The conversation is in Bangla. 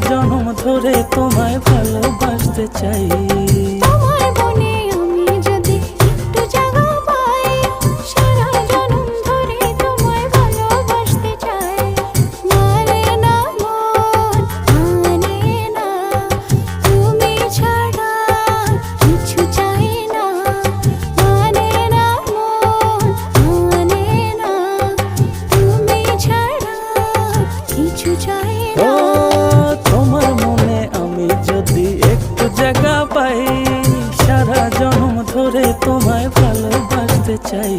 জনম ধরে তোমায় ভালোবাসতে চাই। তোমার মনে আমি যদি একটু জায়গা পাই, সারা জনম ধরে তোমায় ভালোবাসতে চাই। মানে না মন, মানে না, তুমি ছাড়া কিছু চাই না। মানে না মন, মানে না, তুমি ছাড়া কিছু চাই না। তোমার মনে আমি যদি একটু জায়গা পাই, সারা জনম ধরে তোমায় ভালোবাসতে চাই।